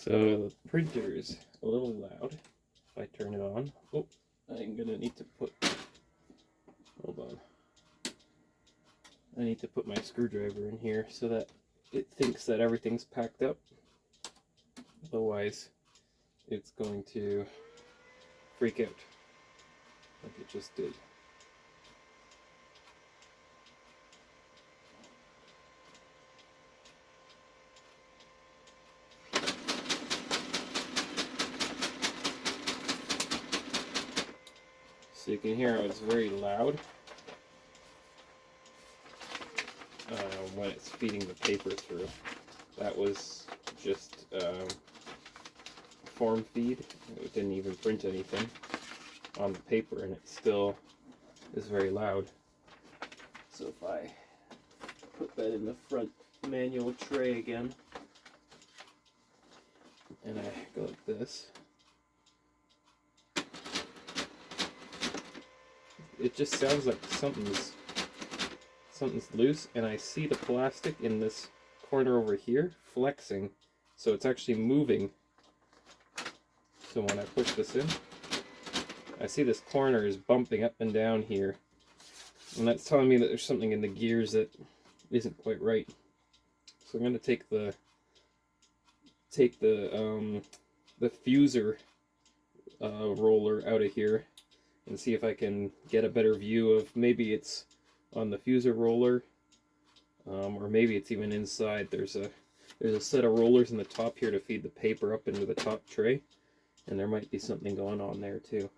So the printer is a little loud if I turn it on. Oh, I'm gonna need to put, hold on. I need to put my screwdriver in here so that it thinks that everything's packed up. Otherwise, it's going to freak out like it just did. So you can hear how it's very loud when it's feeding the paper through. That was just form feed. It didn't even print anything on the paper, and it still is very loud. So if I put that in the front manual tray again, and I go like this, it just sounds like something's loose, and I see the plastic in this corner over here flexing, so it's actually moving. So when I push this in, I see this corner is bumping up and down here, and that's telling me that there's something in the gears that isn't quite right. So I'm going to take the fuser roller out of here and see if I can get a better view of, maybe it's on the fuser roller, or maybe it's even inside. There's a set of rollers in the top here to feed the paper up into the top tray, and there might be something going on there too.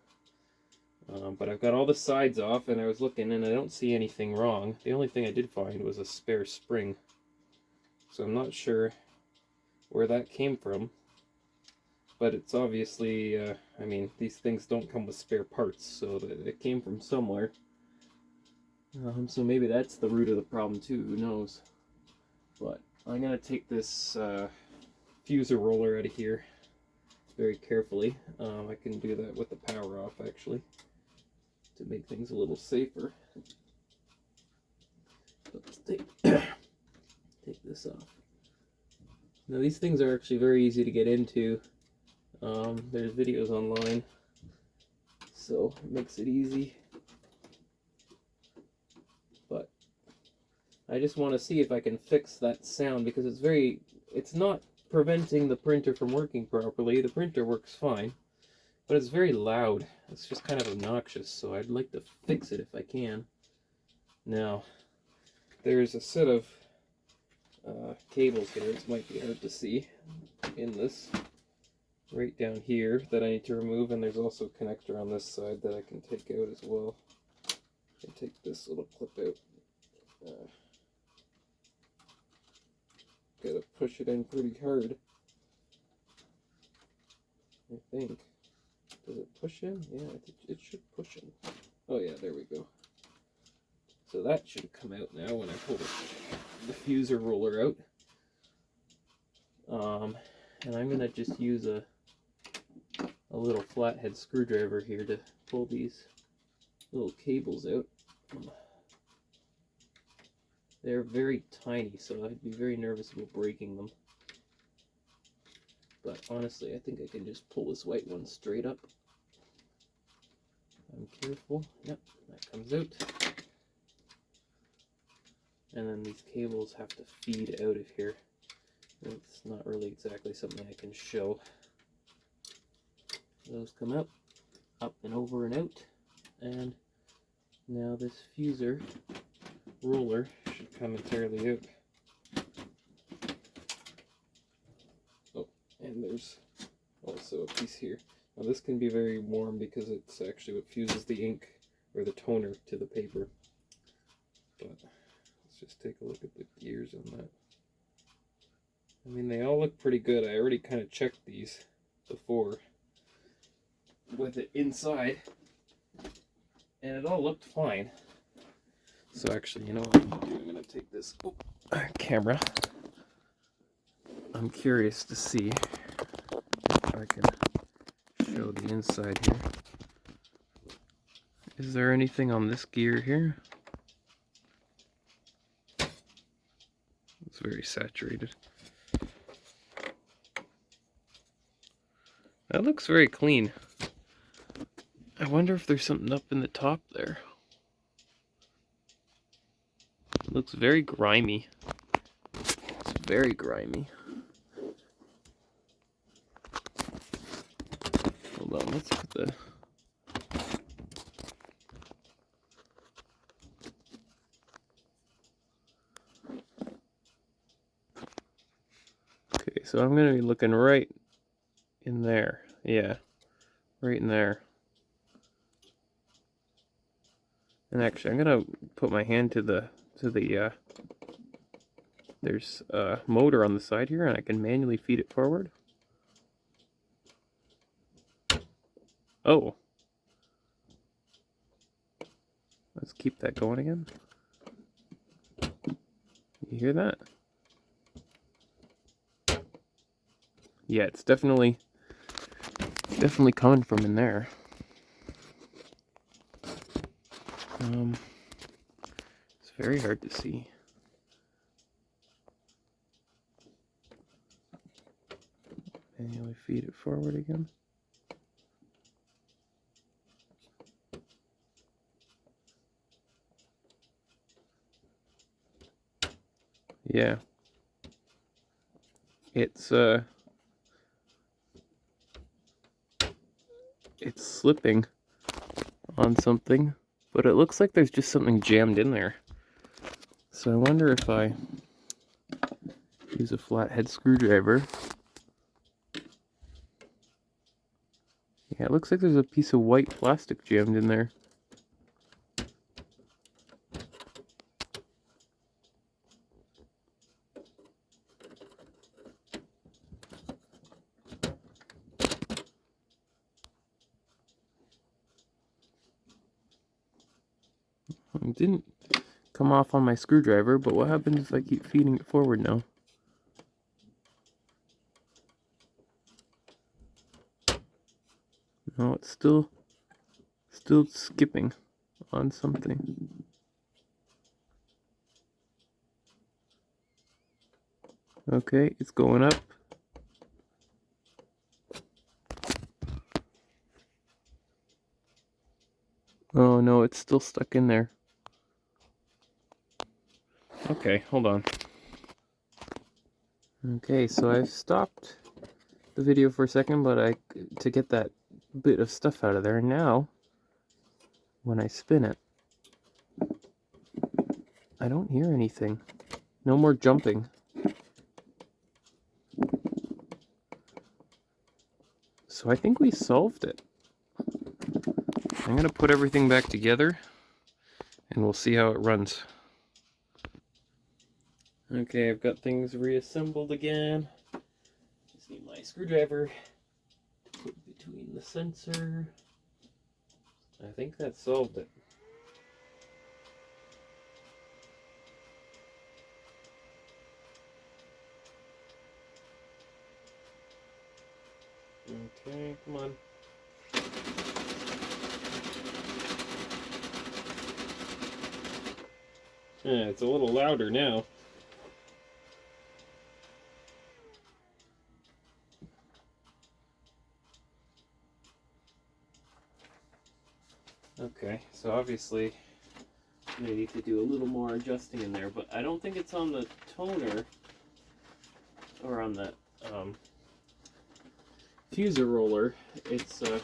But I've got all the sides off, and I was looking and I don't see anything wrong. The only thing I did find was a spare spring, so I'm not sure where that came from, but it's obviously, I mean, these things don't come with spare parts, so it came from somewhere. So maybe that's the root of the problem too, who knows. But I'm going to take this fuser roller out of here very carefully. I can do that with the power off, actually, to make things a little safer. Let's take this off. Now these things are actually very easy to get into. There's videos online, so it makes it easy. But I just want to see if I can fix that sound, because it's not preventing the printer from working properly. The printer works fine, but it's very loud. It's just kind of obnoxious, so I'd like to fix it if I can. Now, there's a set of cables here. This might be hard to see in this, right down here, that I need to remove, and there's also a connector on this side that I can take out as well. I can take this little clip out. Gotta push it in pretty hard, I think. Does it push in? Yeah, it should push in. Oh yeah, there we go. So that should come out now when I pull the fuser roller out. And I'm gonna just use a little flathead screwdriver here to pull these little cables out. They're very tiny, so I'd be very nervous about breaking them. But honestly, I think I can just pull this white one straight up. I'm careful. Yep, that comes out. And then these cables have to feed out of here. It's not really exactly something I can show. Those come out, up and over and out. And now this fuser roller should come entirely out. Oh, and there's also a piece here. Now this can be very warm because it's actually what fuses the ink or the toner to the paper. But let's just take a look at the gears on that. I mean, they all look pretty good. I already kind of checked these before with it inside, and it all looked fine. So actually, you know what I'm going to do? I'm going to take this camera. I'm curious to see if I can show the inside here. Is there anything on this gear here? It's very saturated. That looks very clean. I wonder if there's something up in the top there. It looks very grimy. It's very grimy. Hold on, let's put the... Okay, so I'm going to be looking right in there. Yeah, right in there. And actually, I'm going to put my hand to the there's a motor on the side here, and I can manually feed it forward. Oh. Let's keep that going again. You hear that? Yeah, it's definitely coming from in there. It's very hard to see. Manually feed it forward again. Yeah. It's slipping on something, but it looks like there's just something jammed in there. So I wonder if I use a flathead screwdriver. Yeah, it looks like there's a piece of white plastic jammed in there. It didn't come off on my screwdriver, but what happens if I keep feeding it forward now? No, it's still skipping on something. Okay, it's going up. Oh no, it's still stuck in there. Okay, hold on. Okay, so I've stopped the video for a second, but to get that bit of stuff out of there. Now, when I spin it, I don't hear anything. No more jumping. So I think we solved it. I'm gonna put everything back together and we'll see how it runs. Okay, I've got things reassembled again. Just need my screwdriver to put between the sensor. I think that solved it. Okay, come on. Yeah, it's a little louder now. Okay, so obviously I need to do a little more adjusting in there, but I don't think it's on the toner or on the fuser roller. It's oh,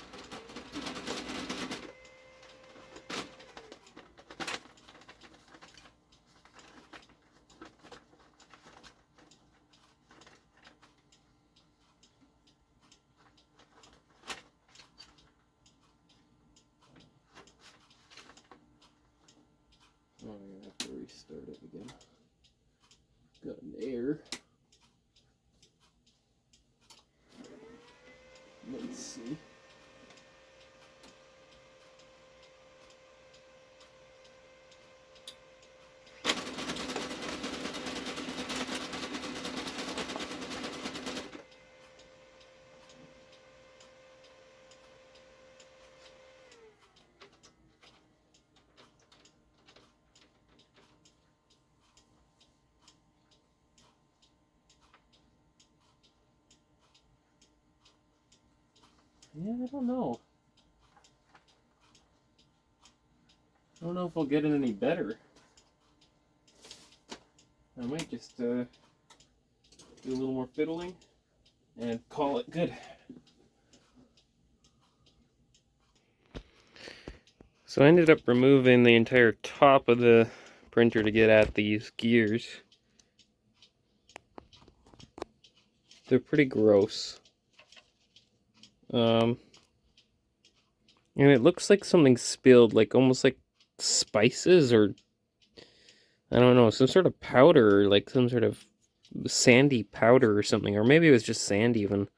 I'm gonna have to restart it again. Got an error. Let's see. Yeah, I don't know. I don't know if I'll get it any better. I might just do a little more fiddling and call it good. So I ended up removing the entire top of the printer to get at these gears. They're pretty gross. And it looks like something spilled, like almost like spices or I don't know, some sort of powder, like some sort of sandy powder or something, or maybe it was just sand even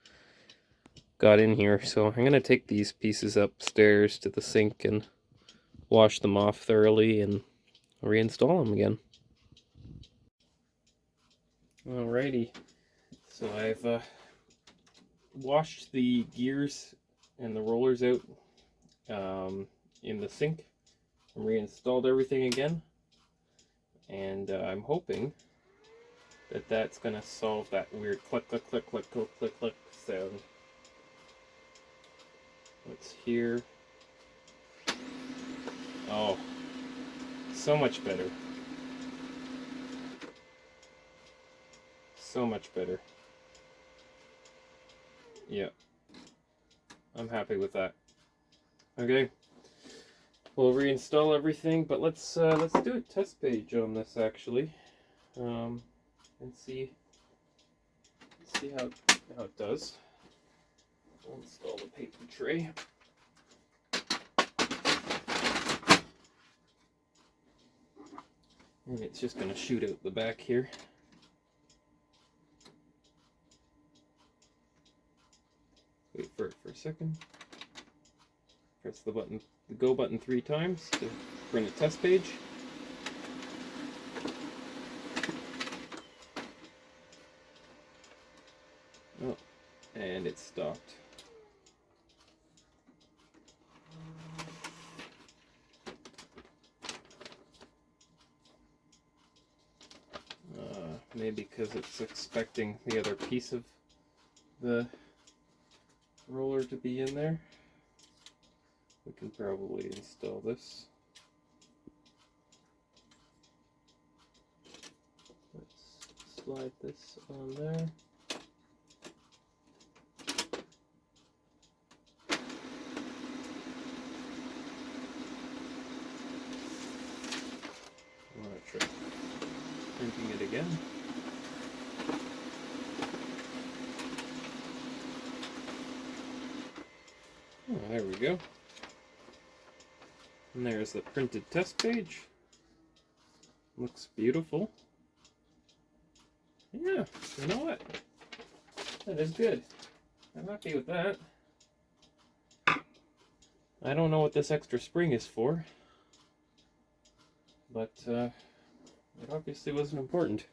got in here. So I'm gonna take these pieces upstairs to the sink and wash them off thoroughly and reinstall them again. Alrighty, so I've washed the gears and the rollers out in the sink and reinstalled everything again, and I'm hoping that that's gonna solve that weird click click click click click click click sound. Let's hear. Oh, so much better. So much better. Yeah, I'm happy with that. Okay, we'll reinstall everything, but let's do a test page on this actually, and see how it does. I'll install the paper tray. And it's just going to shoot out the back here. Wait for it for a second. Press the button, the go button 3 times to print a test page. Oh, and it stopped. Maybe because it's expecting the other piece of the roller to be in there. We can probably install this. Let's slide this on there. I'm going to try printing it again. Oh, there we go. And there's the printed test page. Looks beautiful. Yeah, you know what? That is good. I'm happy with that. I don't know what this extra spring is for, but it obviously wasn't important.